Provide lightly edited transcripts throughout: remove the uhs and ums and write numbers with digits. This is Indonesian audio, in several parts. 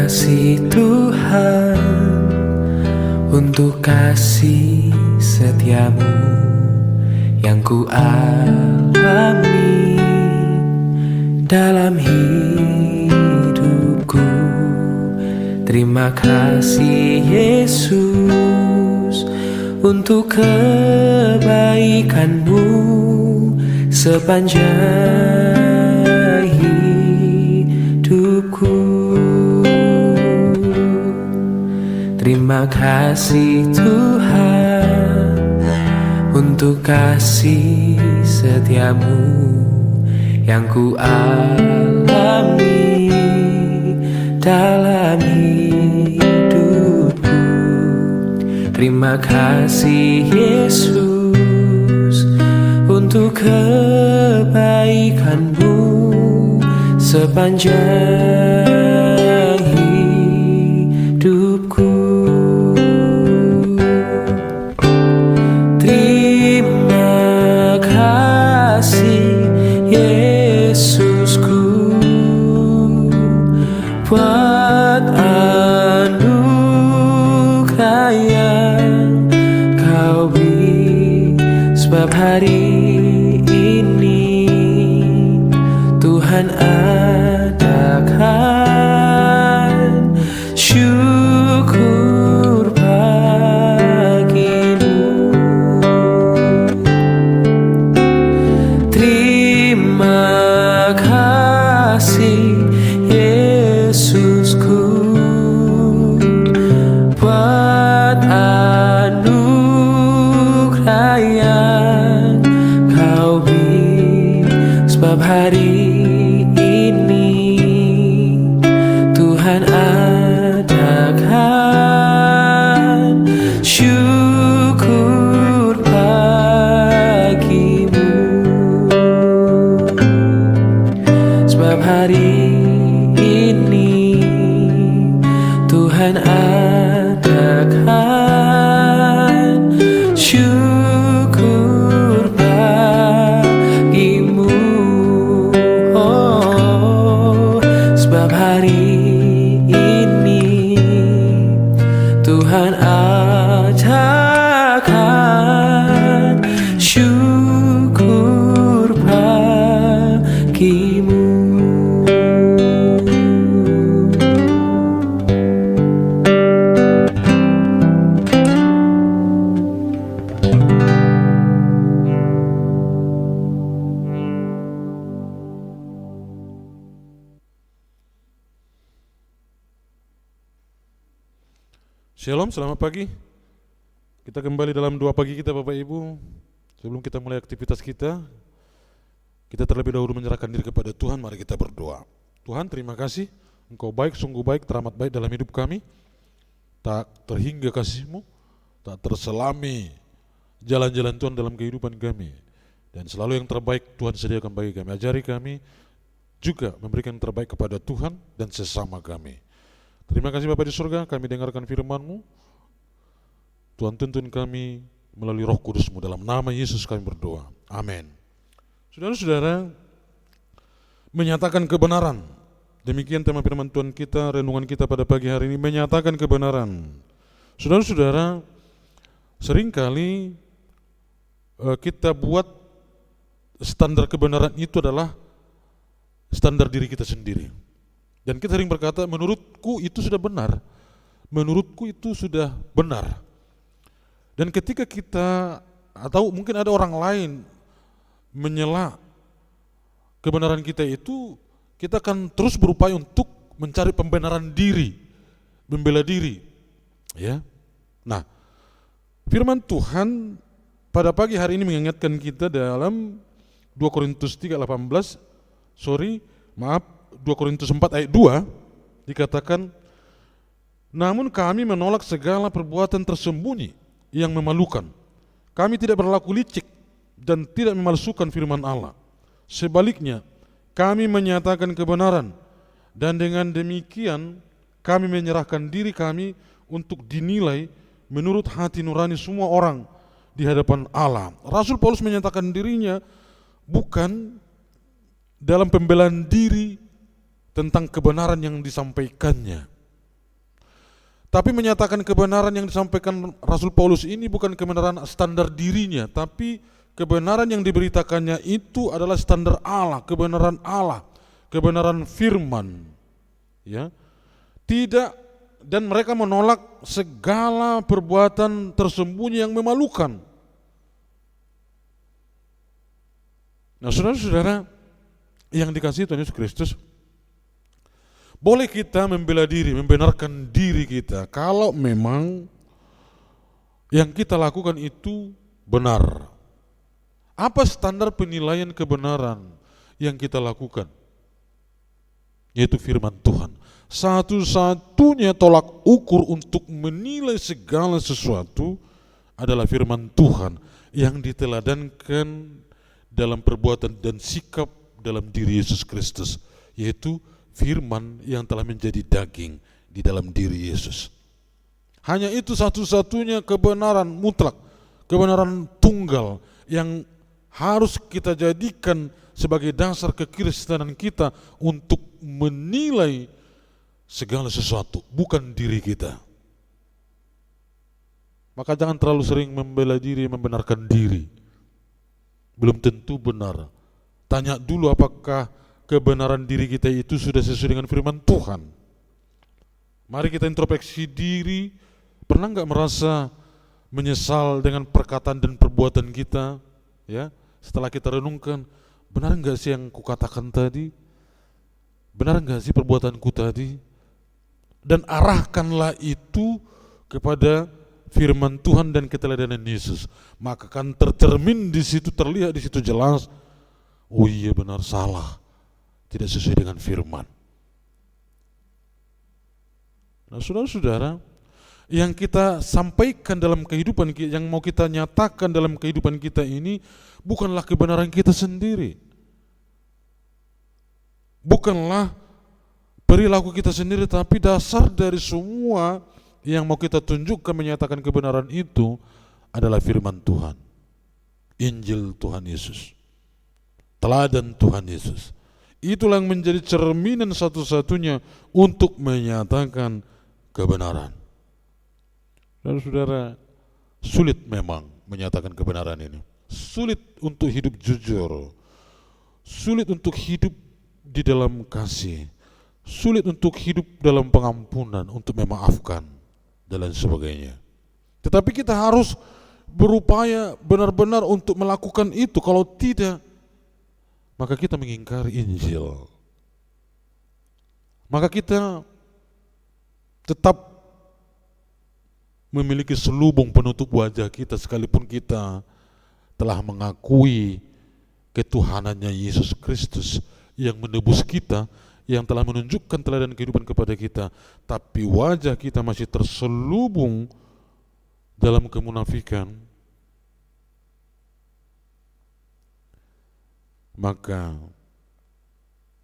kasih Tuhan untuk kasih setiamu yang ku alami dalam hidupku. Terima kasih Yesus untuk kebaikanmu sepanjang hidupku. Terima kasih Tuhan untuk kasih setiamu yang ku alami dalam hidupku. Terima kasih Yesus untuk kebaikanmu sepanjang hidupku. Terima kasih Yesusku buat anugerah yang kau beri, sebab hari ini Tuhan adakan syukur bagimu. Terima kasih Yesusku buat anugerah yang kau beri, sebab hari ini Tuhan adakan syukur bagimu. Sebab hari ini Tuhan adakan syukur bagimu. Oh, sebab hari ini Tuhan adakan syukur bagimu. Shalom, selamat pagi. Kita kembali dalam doa pagi kita Bapak Ibu. Sebelum kita mulai aktivitas kita terlebih dahulu menyerahkan diri kepada Tuhan. Mari kita berdoa. Tuhan, terima kasih, Engkau baik, sungguh baik, teramat baik dalam hidup kami. Tak terhingga kasih-Mu, tak terselami jalan-jalan Tuhan dalam kehidupan kami. Dan selalu yang terbaik Tuhan sediakan bagi kami. Ajari kami juga memberikan yang terbaik kepada Tuhan dan sesama kami. Terima kasih Bapa di surga, kami dengarkan firman-Mu. Tuhan tuntun kami melalui Roh Kudus-Mu, dalam nama Yesus kami berdoa. Amin. Saudara-saudara, menyatakan kebenaran. Demikian tema firman Tuhan kita, renungan kita pada pagi hari ini, menyatakan kebenaran. Saudara-saudara, seringkali kita buat standar kebenaran itu adalah standar diri kita sendiri. Dan kita sering berkata, menurutku itu sudah benar, menurutku itu sudah benar. Dan ketika kita, atau mungkin ada orang lain menyela kebenaran kita itu, kita akan terus berupaya untuk mencari pembenaran diri, membela diri. Ya. Nah, firman Tuhan pada pagi hari ini mengingatkan kita dalam 2 Korintus 2 Korintus 4 ayat 2 dikatakan, namun kami menolak segala perbuatan tersembunyi yang memalukan. Kami tidak berlaku licik dan tidak memalsukan firman Allah. Sebaliknya, kami menyatakan kebenaran, dan dengan demikian kami menyerahkan diri kami untuk dinilai menurut hati nurani semua orang di hadapan Allah. Rasul Paulus menyatakan dirinya bukan dalam pembelaan diri tentang kebenaran yang disampaikannya, Tapi menyatakan kebenaran yang disampaikan Rasul Paulus ini bukan kebenaran standar dirinya, tapi kebenaran yang diberitakannya itu adalah standar Allah, kebenaran firman. Ya. Tidak, dan mereka menolak segala perbuatan tersembunyi yang memalukan. Nah, saudara-saudara yang dikasihi Tuhan Yesus Kristus, boleh kita membela diri, membenarkan diri kita kalau memang yang kita lakukan itu benar. Apa standar penilaian kebenaran yang kita lakukan? Yaitu firman Tuhan. Satu-satunya tolak ukur untuk menilai segala sesuatu adalah firman Tuhan yang diteladankan dalam perbuatan dan sikap dalam diri Yesus Kristus, yaitu firman yang telah menjadi daging di dalam diri Yesus. Hanya itu satu-satunya kebenaran mutlak, kebenaran tunggal yang harus kita jadikan sebagai dasar kekristenan kita untuk menilai segala sesuatu, bukan diri kita. Maka jangan terlalu sering membela diri, membenarkan diri. Belum tentu benar. Tanya dulu apakah kebenaran diri kita itu sudah sesuai dengan firman Tuhan. Mari kita introspeksi diri. Pernah nggak merasa menyesal dengan perkataan dan perbuatan kita? Ya, setelah kita renungkan, benar nggak sih yang kukatakan tadi? Benar nggak sih perbuatanku tadi? Dan arahkanlah itu kepada firman Tuhan dan keteladanan Yesus. Maka akan tercermin di situ, terlihat di situ jelas. Oh iya, benar, salah. Tidak sesuai dengan firman. Nah, saudara-saudara, yang kita sampaikan dalam kehidupan, yang mau kita nyatakan dalam kehidupan kita ini bukanlah kebenaran kita sendiri. Bukanlah perilaku kita sendiri, tapi dasar dari semua yang mau kita tunjukkan menyatakan kebenaran itu adalah firman Tuhan. Injil Tuhan Yesus. Teladan Tuhan Yesus. Itulah yang menjadi cerminan satu-satunya untuk menyatakan kebenaran. Saudara-saudara, sulit memang menyatakan kebenaran ini. Sulit untuk hidup jujur. Sulit untuk hidup di dalam kasih. Sulit untuk hidup dalam pengampunan, untuk memaafkan, dan lain sebagainya. Tetapi kita harus berupaya benar-benar untuk melakukan itu. Kalau tidak, maka kita mengingkari Injil. Maka kita tetap memiliki selubung penutup wajah kita sekalipun kita telah mengakui ketuhanannya Yesus Kristus yang menebus kita, yang telah menunjukkan teladan kehidupan kepada kita, tapi wajah kita masih terselubung dalam kemunafikan. Maka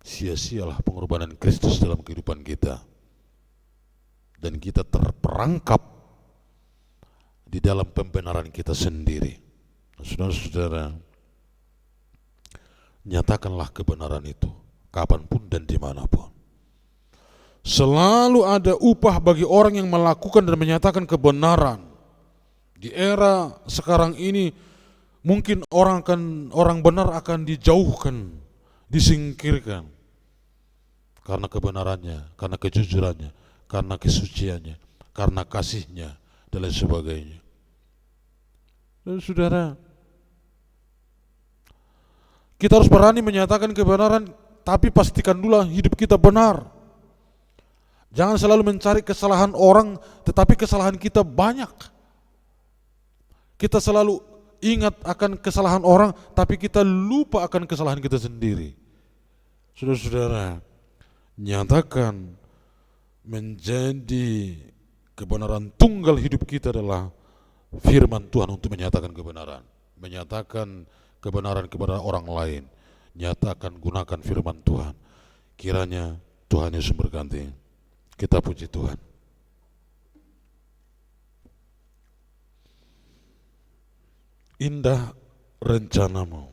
sia-sialah pengorbanan Kristus dalam kehidupan kita, dan kita terperangkap di dalam pembenaran kita sendiri. Saudara-saudara, nyatakanlah kebenaran itu kapanpun dan dimanapun. Selalu ada upah bagi orang yang melakukan dan menyatakan kebenaran. Di era sekarang ini mungkin orang benar akan dijauhkan, disingkirkan karena kebenarannya, karena kejujurannya, karena kesuciannya, karena kasihnya, dan lain sebagainya. Dan saudara, kita harus berani menyatakan kebenaran, tapi pastikan dulu hidup kita benar. Jangan selalu mencari kesalahan orang, tetapi kesalahan kita banyak. Kita selalu ingat akan kesalahan orang, tapi kita lupa akan kesalahan kita sendiri. Saudara-saudara, nyatakan menjadi kebenaran tunggal hidup kita adalah firman Tuhan untuk menyatakan kebenaran. Menyatakan kebenaran kepada orang lain. Nyatakan, gunakan firman Tuhan. Kiranya Tuhan Yesus berganti. Kita puji Tuhan. Indah rencanamu.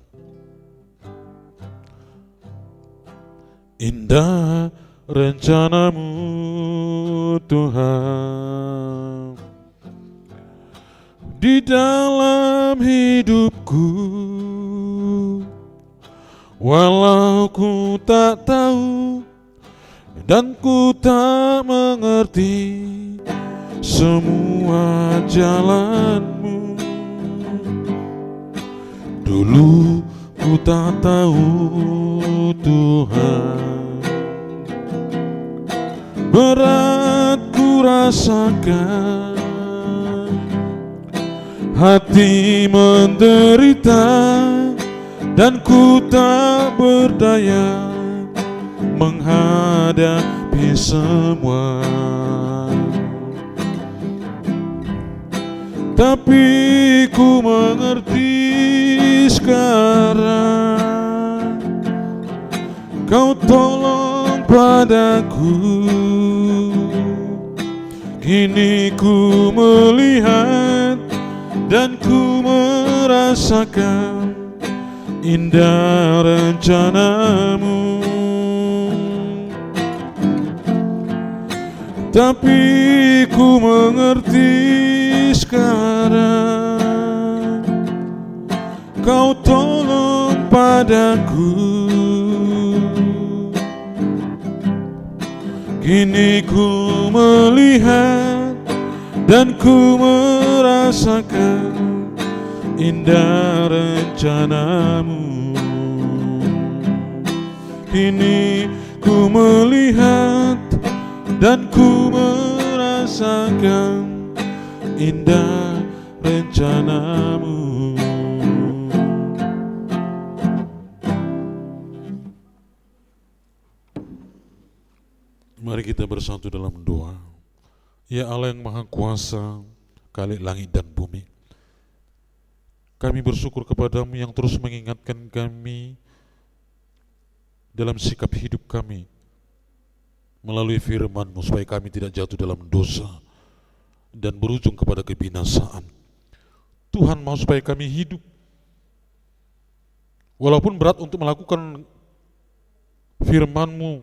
Indah rencanamu Tuhan di dalam hidupku. Walau ku tak tahu dan ku tak mengerti semua jalanmu, dulu ku tak tahu Tuhan, berat ku rasakan, hati menderita, dan ku tak berdaya menghadapi semua. Tapi ku mengerti sekarang, Kau tolong padaku. Kini ku melihat dan ku merasakan indah rencanamu. Tapi ku mengerti sekarang, Kau tolong padaku. Kini ku melihat dan ku merasakan indah rencanamu. Kini ku melihat dan ku merasakan indah rencanamu. Mari kita bersatu dalam doa. Ya Allah yang Maha Kuasa, Khalik langit dan bumi, kami bersyukur kepadamu yang terus mengingatkan kami dalam sikap hidup kami melalui firman-Mu supaya kami tidak jatuh dalam dosa dan berujung kepada kebinasaan. Tuhan mau supaya kami hidup walaupun berat untuk melakukan firman-Mu,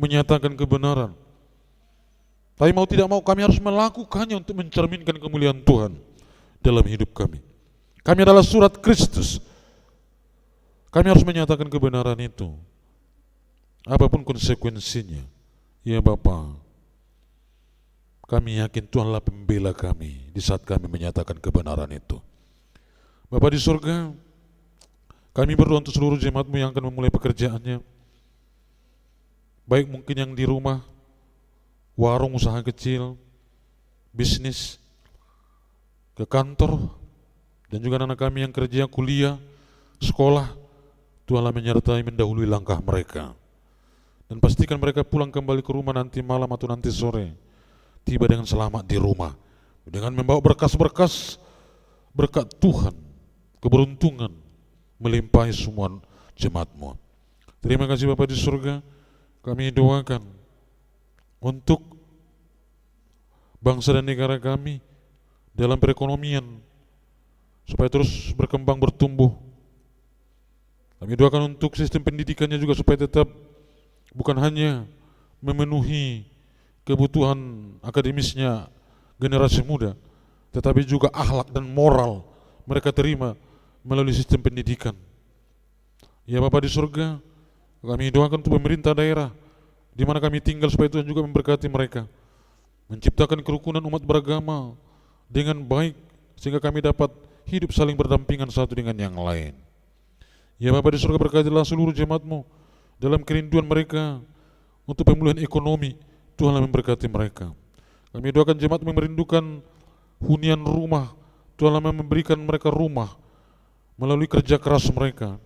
menyatakan kebenaran, tapi mau tidak mau kami harus melakukannya untuk mencerminkan kemuliaan Tuhan dalam hidup kami. Kami adalah surat Kristus. Kami harus menyatakan kebenaran itu apapun konsekuensinya. Ya Bapa, kami yakin Tuhanlah pembela kami di saat kami menyatakan kebenaran itu. Bapa di surga, kami berdoa untuk seluruh jemaat-Mu yang akan memulai pekerjaannya, baik mungkin yang di rumah, warung usaha kecil, bisnis, ke kantor, dan juga anak kami yang kerja, kuliah, sekolah. Tuhanlah menyertai, mendahului langkah mereka, dan pastikan mereka pulang kembali ke rumah nanti malam atau nanti sore tiba dengan selamat di rumah, dengan membawa berkas-berkas berkat Tuhan, keberuntungan melimpahi semua jemaat-Mu. Terima kasih Bapa di surga. Kami doakan untuk bangsa dan negara kami dalam perekonomian supaya terus berkembang, bertumbuh. Kami doakan untuk sistem pendidikannya juga supaya tetap bukan hanya memenuhi kebutuhan akademisnya generasi muda, tetapi juga akhlak dan moral mereka terima melalui sistem pendidikan. Ya Bapa di surga, kami doakan untuk pemerintah daerah di mana kami tinggal supaya Tuhan juga memberkati mereka, menciptakan kerukunan umat beragama dengan baik sehingga kami dapat hidup saling berdampingan satu dengan yang lain. Ya Bapa di surga, berkatilah seluruh jemaat-Mu dalam kerinduan mereka untuk pemulihan ekonomi. Tuhanlah memberkati mereka. Kami doakan jemaat-Mu merindukan hunian rumah. Tuhanlah memberikan mereka rumah melalui kerja keras mereka.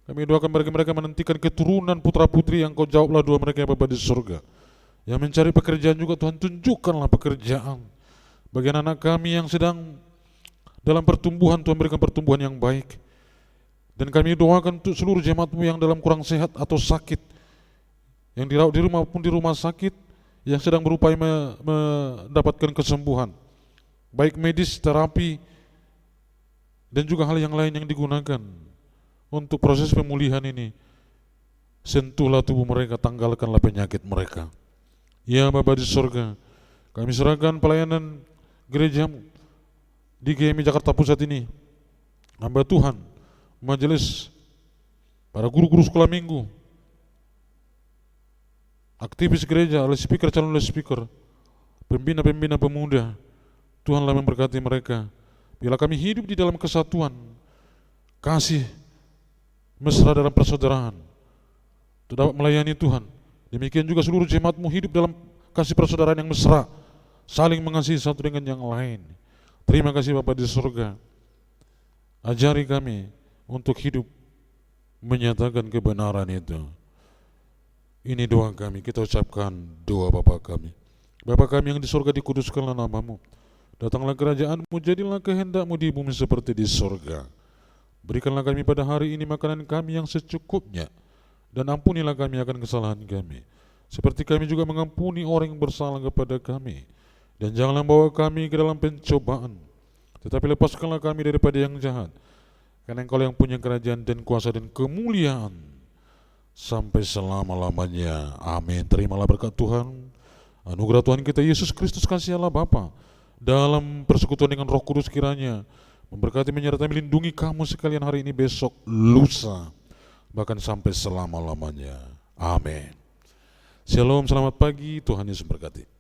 Kami doakan bagi mereka menantikan keturunan putra-putri yang Kau jawablah doa mereka ya Bapa di surga. Yang mencari pekerjaan juga Tuhan tunjukkanlah pekerjaan. Bagi anak kami yang sedang dalam pertumbuhan, Tuhan berikan pertumbuhan yang baik. Dan kami doakan untuk seluruh jemaat-Mu yang dalam kurang sehat atau sakit, yang dirawat di rumah maupun di rumah sakit, yang sedang berupaya mendapatkan kesembuhan, baik medis, terapi, dan juga hal yang lain yang digunakan untuk proses pemulihan ini. Sentuhlah tubuh mereka, tanggalkanlah penyakit mereka. Ya Bapa di surga, Kami serahkan pelayanan gerejamu di GMI Jakarta Pusat ini. Hamba Tuhan, majelis, para guru-guru sekolah minggu, aktivis gereja, oleh speaker, calon oleh speaker, pembina-pembina pemuda, Tuhanlah memberkati mereka. Bila kami hidup di dalam kesatuan, kasih, mesra dalam persaudaraan, untuk dapat melayani Tuhan. Demikian juga seluruh jemaatmu hidup dalam kasih persaudaraan yang mesra, saling mengasihi satu dengan yang lain. Terima kasih Bapa di surga. Ajari kami untuk hidup menyatakan kebenaran itu. Ini doa kami, kita ucapkan doa Bapa kami. Bapa kami yang di surga, dikuduskanlah namamu. Datanglah kerajaanmu, jadilah kehendakmu di bumi seperti di surga. Berikanlah kami pada hari ini makanan kami yang secukupnya, dan ampunilah kami akan kesalahan kami, seperti kami juga mengampuni orang yang bersalah kepada kami. Dan janganlah bawa kami ke dalam pencobaan, tetapi lepaskanlah kami daripada yang jahat. Karena Engkau yang punya kerajaan dan kuasa dan kemuliaan sampai selama-lamanya. Amin. Terimalah berkat Tuhan, anugerah Tuhan kita Yesus Kristus, kasih Allah Bapa, dalam persekutuan dengan Roh Kudus kiranya memberkati, menyertai, melindungi kamu sekalian hari ini, besok, lusa, bahkan sampai selama-lamanya. Amin. Shalom, selamat pagi, Tuhan Yesus memberkati.